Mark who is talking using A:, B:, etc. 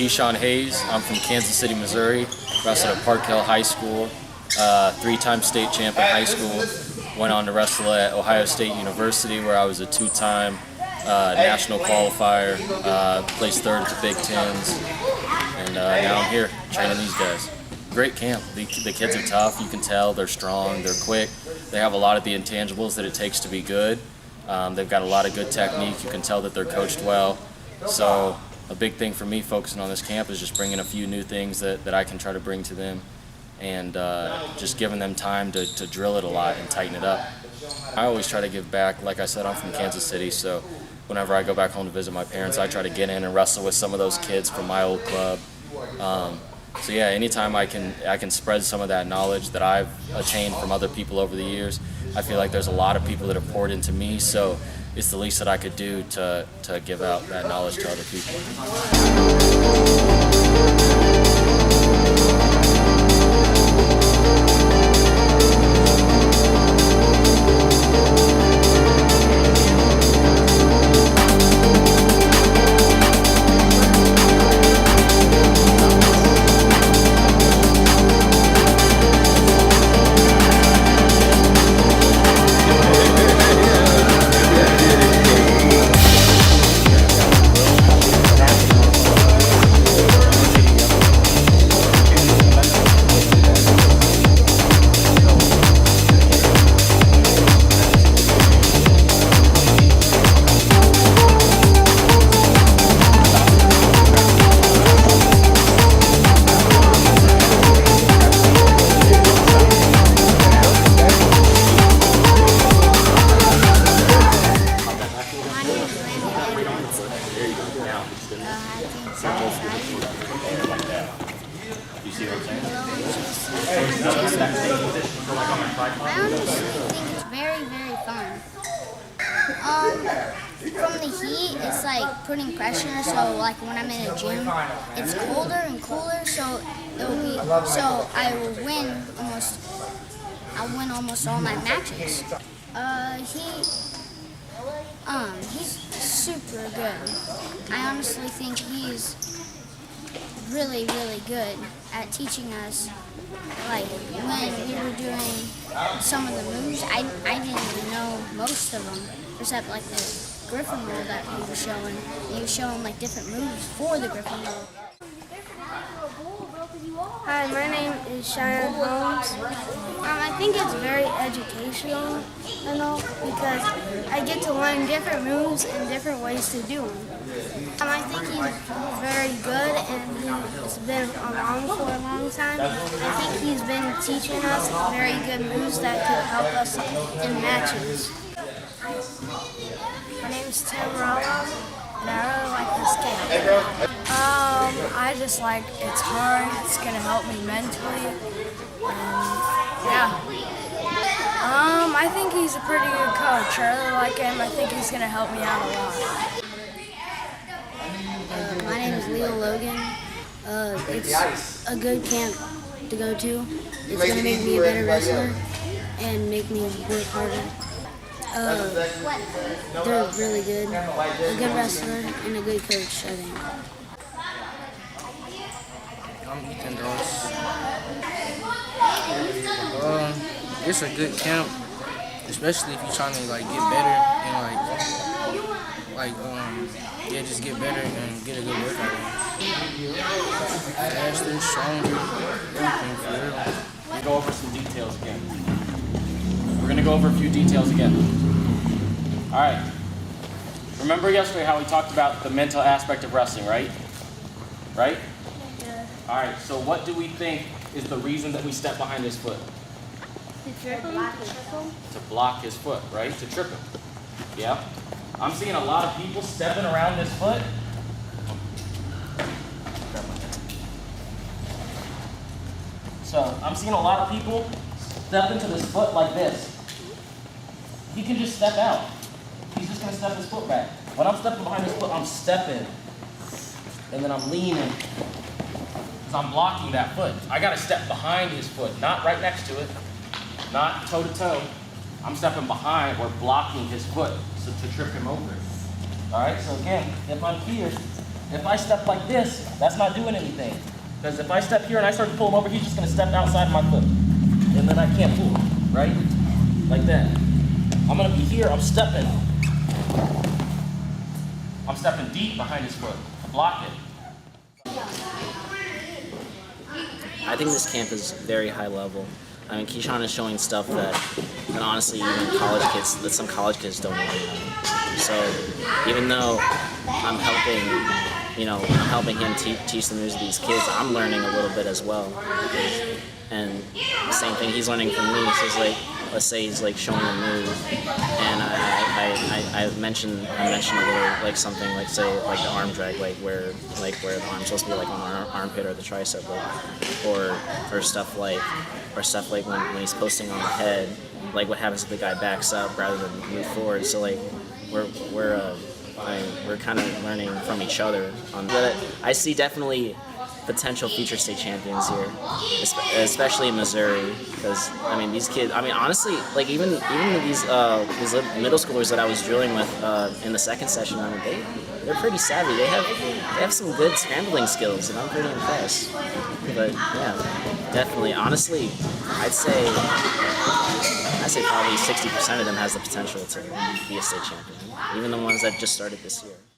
A: Ke-Shawn. I'm from Kansas City, Missouri. Wrestled at Park Hill High School. Three-time state champ in high school. Went on to wrestle at Ohio State University, where I was a two-time national qualifier. Placed third at the Big Tens, and now I'm here training these guys. Great camp. The kids are tough. You can tell they're strong. They're quick. They have a lot of the intangibles that it takes to be good. They've got a lot of good technique. You can tell that they're coached well. So a big thing for me focusing on this camp is just bringing a few new things that I can try to bring to them, and just giving them time to drill it a lot and tighten it up. I always try to give back. Like I said, I'm from Kansas City, so whenever I go back home to visit my parents, I try to get in and wrestle with some of those kids from my old club. So yeah, anytime I can spread some of that knowledge that I've attained from other people over the years, I feel like there's a lot of people that have poured into me, so it's the least that I could do to give out that knowledge to other people. You see what I'm saying?
B: I honestly think it's very, very fun. From the heat, it's like putting pressure. So, like when I'm in a gym, it's colder and colder. So I will win almost. I'll win almost all my matches. He's super good. I honestly think he's really, really good at teaching us. Like when we were doing some of the moves, I didn't even know most of them, except like the Griffin roll that he was showing. He was showing like different moves for the Griffin roll.
C: Hi, my name is Cheyenne Holmes. I think it's very educational and all because I get to learn different moves and different ways to do them. I think he's very good and he's been around for a long time. I think he's been teaching us very good moves that could help us in matches. My name is Tim Rollo, and I really like this game. I just like it's hard. It's gonna help me mentally. Yeah. I think he's a pretty good coach. I really like him. I think he's gonna help me out a lot.
B: My name is Leo Logan. It's a good camp to go to. It's gonna make me a better wrestler and make me work harder. They're really good. A good wrestler and a good coach, I think.
D: I'm Ethan Ross. It's a good camp, especially if you're trying to like get better and yeah, just get better and get a good workout. Faster, stronger, everything for real.
A: We're gonna go over some details again. We're gonna go over a few details again. All right. Remember yesterday how we talked about the mental aspect of wrestling, right? Right?
C: Yeah.
A: All right. So what do we think is the reason that we step behind his foot? To block his foot, right? To trip him. Yeah. I'm seeing a lot of people stepping around this foot. So I'm seeing a lot of people step into this foot like this. He can just step out. He's just going to step his foot back. When I'm stepping behind his foot, I'm stepping. And then I'm leaning. Because I'm blocking that foot. I got to step behind his foot, not right next to it. Not toe to toe. I'm stepping behind or blocking his foot to trip him over. All right, so again, if I'm here,
E: If I step like this, that's not doing anything. Because if I step here and I start to pull him over, he's just going to step outside of my foot. And then I can't pull him, right? Like that. I'm going to be here, I'm stepping deep behind his foot to block it.
F: I think this camp is very high level. I mean, Ke-Shawn is showing stuff that honestly even college kids, that some college kids don't even know. So even though I'm helping him teach the moves to these kids, I'm learning a little bit as well. And the same thing, he's learning from me. So it's like, let's say he's like showing a move, and I mentioned a little like something like say like the arm drag, like where the arm's supposed to be like on the armpit or the tricep, or stuff like when he's posting on the head, like what happens if the guy backs up rather than move forward. So like we're kind of learning from each other on that. I see definitely potential future state champions here, especially in Missouri, because I mean these kids. I mean honestly, like even these middle schoolers that I was drilling with in the second session, I mean they're pretty savvy. They have some good scrambling skills, and I'm pretty impressed. But yeah, definitely. Honestly, I'd say probably 60% of them has the potential to be a state champion, even the ones that just started this year.